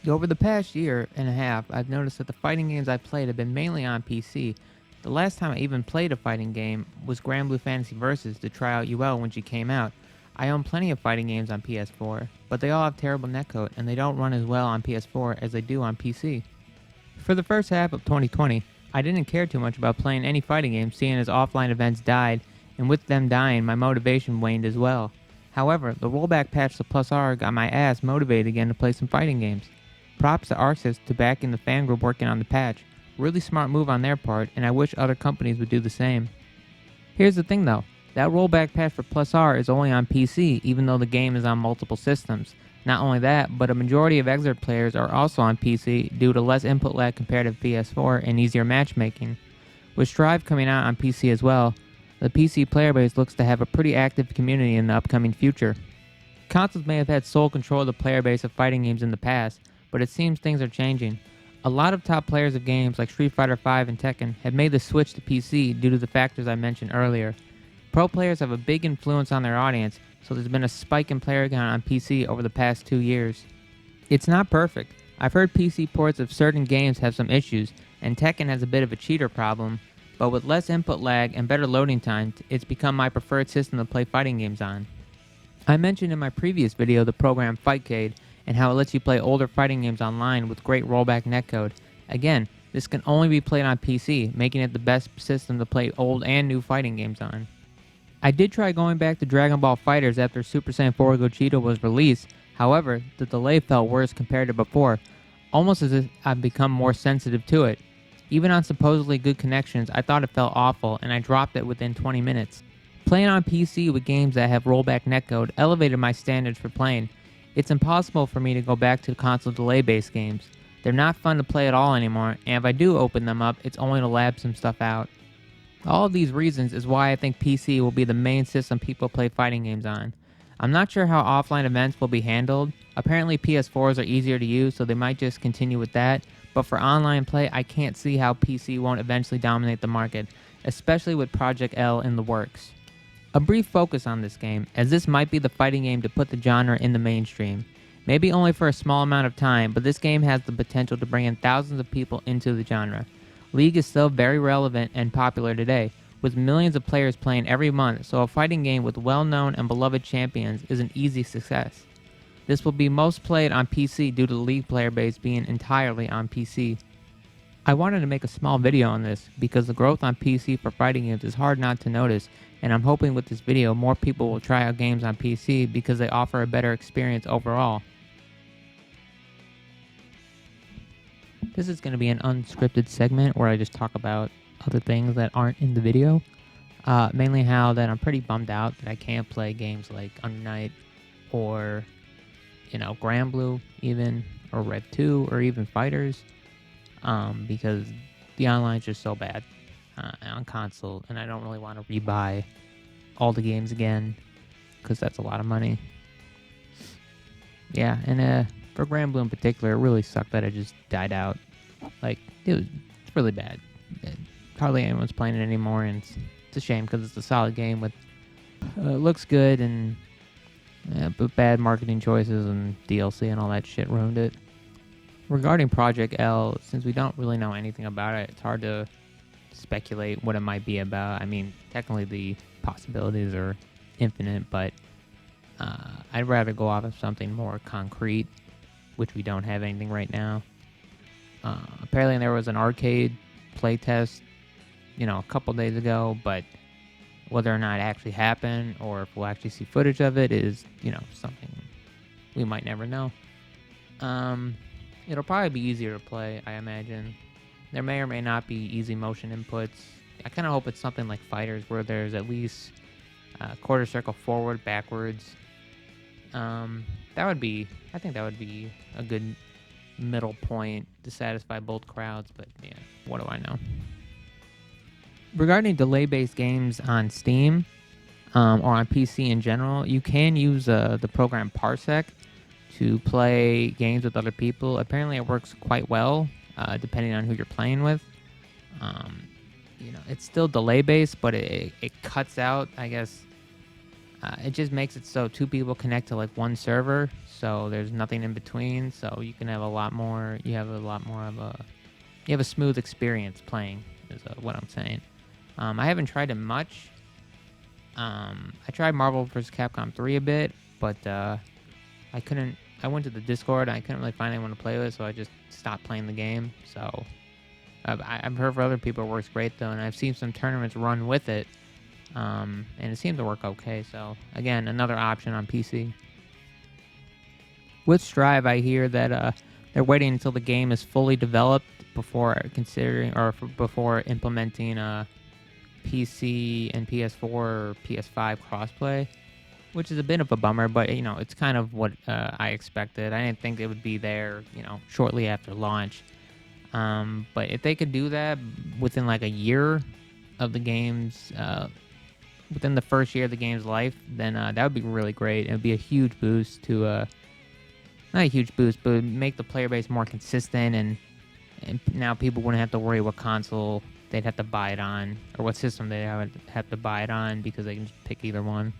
Over the past year and a half, I've noticed that the fighting games I've played have been mainly on PC. The last time I even played a fighting game was Granblue Fantasy Versus to try out UL when she came out. I own plenty of fighting games on PS4, but they all have terrible netcode and they don't run as well on PS4 as they do on PC. For the first half of 2020, I didn't care too much about playing any fighting games seeing as offline events died, and with them dying, my motivation waned as well. However, the rollback patch to Plus R got my ass motivated again to play some fighting games. Props to Arxis to backing the fan group working on the patch. Really smart move on their part, and I wish other companies would do the same. Here's the thing though, that rollback patch for Plus R is only on PC, even though the game is on multiple systems. Not only that, but a majority of Exert players are also on PC due to less input lag compared to PS4 and easier matchmaking. With Strive coming out on PC as well, the PC player base looks to have a pretty active community in the upcoming future. Consoles may have had sole control of the player base of fighting games in the past, but it seems things are changing. A lot of top players of games like Street Fighter V and Tekken have made the switch to PC due to the factors I mentioned earlier. Pro players have a big influence on their audience, so there's been a spike in player count on PC over the past 2 years. It's not perfect. I've heard PC ports of certain games have some issues, and Tekken has a bit of a cheater problem, but with less input lag and better loading time, it's become my preferred system to play fighting games on. I mentioned in my previous video the program Fightcade and how it lets you play older fighting games online with great rollback netcode. Again, this can only be played on PC, making it the best system to play old and new fighting games on. I did try going back to Dragon Ball FighterZ after Super Saiyan 4 Gogeta was released, however, the delay felt worse compared to before, almost as if I've become more sensitive to it. Even on supposedly good connections, I thought it felt awful and I dropped it within 20 minutes. Playing on PC with games that have rollback netcode elevated my standards for playing. It's impossible for me to go back to console delay-based games. They're not fun to play at all anymore, and if I do open them up, it's only to lab some stuff out. All of these reasons is why I think PC will be the main system people play fighting games on. I'm not sure how offline events will be handled. Apparently PS4s are easier to use, so they might just continue with that, but for online play, I can't see how PC won't eventually dominate the market, especially with Project L in the works. A brief focus on this game, as this might be the fighting game to put the genre in the mainstream. Maybe only for a small amount of time, but this game has the potential to bring in thousands of people into the genre. League is still very relevant and popular today, with millions of players playing every month, so a fighting game with well-known and beloved champions is an easy success. This will be most played on PC due to the League player base being entirely on PC. I wanted to make a small video on this because the growth on PC for fighting games is hard not to notice, and I'm hoping with this video more people will try out games on PC because they offer a better experience overall. This is going to be an unscripted segment where I just talk about other things that aren't in the video. Mainly how that I'm pretty bummed out that I can't play games like Under Night or, Granblue even, or Rev 2 or even Fighters. Because the online is just so bad on console, and I don't really want to rebuy all the games again because that's a lot of money. Yeah, and for Granblue in particular, it really sucked that it just died out. Like, it's really bad. Hardly anyone's playing it anymore, and it's a shame because it's a solid game with looks good, and but bad marketing choices and DLC and all that shit ruined it. Regarding Project L, since we don't really know anything about it, it's hard to speculate what it might be about. I mean, technically the possibilities are infinite, but I'd rather go off of something more concrete, which we don't have anything right now. Apparently there was an arcade playtest, a couple days ago, but whether or not it actually happened or if we'll actually see footage of it is, something we might never know. It'll probably be easier to play, I imagine. There may or may not be easy motion inputs. I kind of hope it's something like Fighters where there's at least quarter circle forward, backwards. I think that would be a good middle point to satisfy both crowds, but yeah, what do I know? Regarding delay-based games on Steam or on PC in general, you can use the program Parsec to play games with other people. Apparently it works quite well, depending on who you're playing with. It's still delay based, but it cuts out, I guess, It just makes it so two people connect to like one server, so there's nothing in between. So you can have a lot more. You have a lot more of a. You have a smooth experience playing. Is what I'm saying. I haven't tried it much. I tried Marvel vs. Capcom 3 a bit, but I couldn't. I went to the Discord and I couldn't really find anyone to play with, so I just stopped playing the game. So I've heard from other people it works great though, and I've seen some tournaments run with it, and it seemed to work okay. So again, another option on PC. With Strive, I hear that they're waiting until the game is fully developed before considering or before implementing PC and PS4 or PS5 crossplay, which is a bit of a bummer, but it's kind of what I expected. I didn't think it would be there, shortly after launch. But if they could do that within like a year of the game's, within the first year of the game's life, then that would be really great. It would be a huge boost to, not a huge boost, but it would make the player base more consistent, and now people wouldn't have to worry what console they'd have to buy it on, or what system they'd have to buy it on, because they can just pick either one.